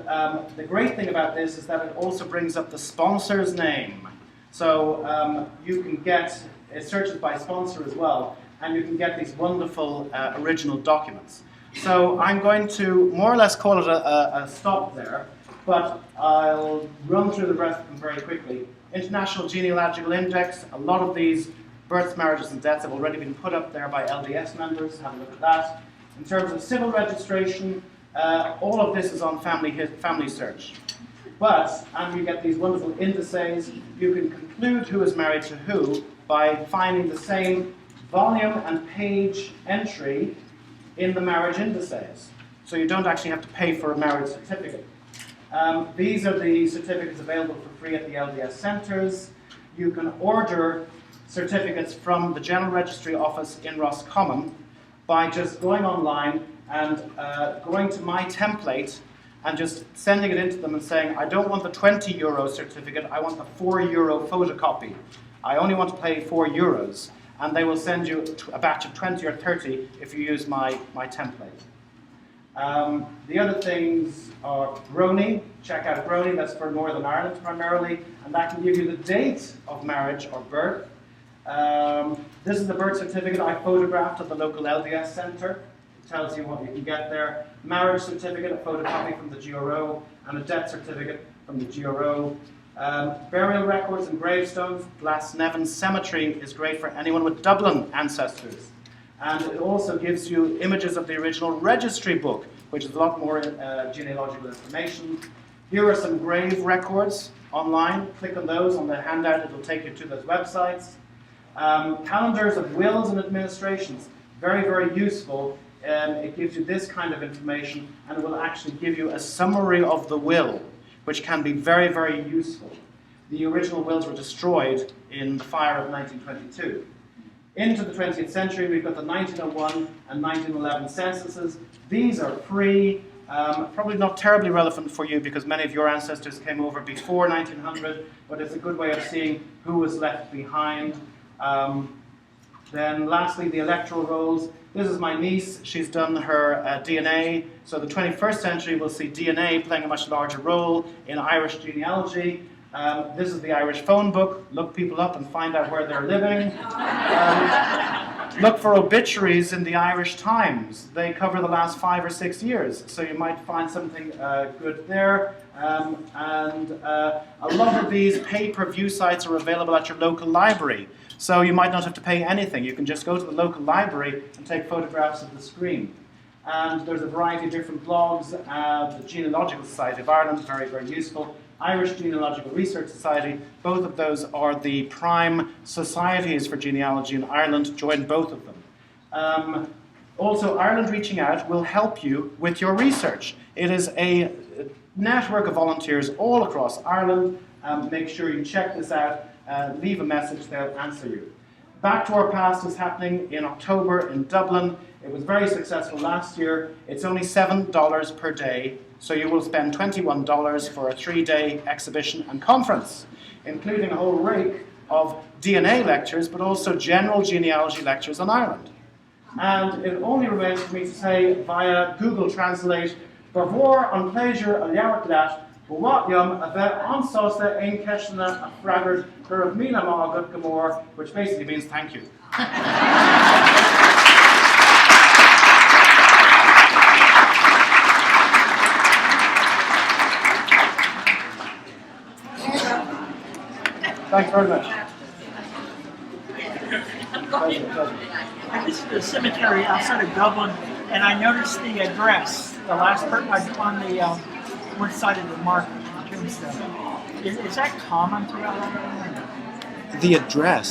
the great thing about this is that it also brings up the sponsor's name. So you can get, it searches by sponsor as well, and you can get these wonderful original documents. So I'm going to more or less call it a stop there, but I'll run through the rest of them very quickly. International Genealogical Index, a lot of these births, marriages and deaths have already been put up there by LDS members. Have a look at that. In terms of civil registration, all of this is on family search. But, and you get these wonderful indices, you can conclude who is married to who by finding the same volume and page entry in the marriage indices. So you don't actually have to pay for a marriage certificate. These are the certificates available for free at the LDS centres. You can order certificates from the General Registry office in Roscommon by just going online and going to my template and just sending it into them and saying, I don't want the €20 certificate, I want the €4 photocopy. I only want to pay €4. And they will send you a batch of 20 or 30 if you use my template. The other things are Brony. Check out Brony, that's for Northern Ireland primarily, and that can give you the date of marriage or birth. This is the birth certificate I photographed at the local LDS centre. It tells you what you can get there. Marriage certificate, a photocopy from the GRO, and a death certificate from the GRO. Burial records and gravestones. Glasnevin Cemetery is great for anyone with Dublin ancestors. And it also gives you images of the original registry book, which is a lot more genealogical information. Here are some grave records online. Click on those on the handout, it will take you to those websites. Calendars of wills and administrations. Very, very useful. It gives you this kind of information, and it will actually give you a summary of the will, which can be very, very useful. The original wills were destroyed in the fire of 1922. Into the 20th century, we've got the 1901 and 1911 censuses. These are free, probably not terribly relevant for you because many of your ancestors came over before 1900, but it's a good way of seeing who was left behind. Then lastly, the electoral rolls. This is my niece. She's done her DNA. So the 21st century will see DNA playing a much larger role in Irish genealogy. This is the Irish phone book. Look people up and find out where they're living. Look for obituaries in the Irish Times. They cover the last 5 or 6 years, so you might find something good there. A lot of these pay-per-view sites are available at your local library, so you might not have to pay anything. You can just go to the local library and take photographs of the screen. And there's a variety of different blogs. The Genealogical Society of Ireland, very, very useful. Irish Genealogical Research Society, both of those are the prime societies for genealogy in Ireland. Join both of them. Also, Ireland Reaching Out will help you with your research. It is a network of volunteers all across Ireland. Make sure you check this out. Leave a message, they'll answer you. Back to Our Past is happening in October in Dublin. It was very successful last year. It's only $7 per day, so you will spend $21 for a 3-day exhibition and conference, including a whole rake of DNA lectures, but also general genealogy lectures on Ireland. And it only remains for me to say via Google Translate, Bavor an pleasure a leabhart what yum a bheith ansásta ein ceisina a freagart gur of míle mágad gomór, which basically means thank you. Thanks very much. Pleasure.
I visited a cemetery outside of Dublin, and I noticed the address, the last part on the one side of the mark tombstone. Is that common throughout Ireland?
The address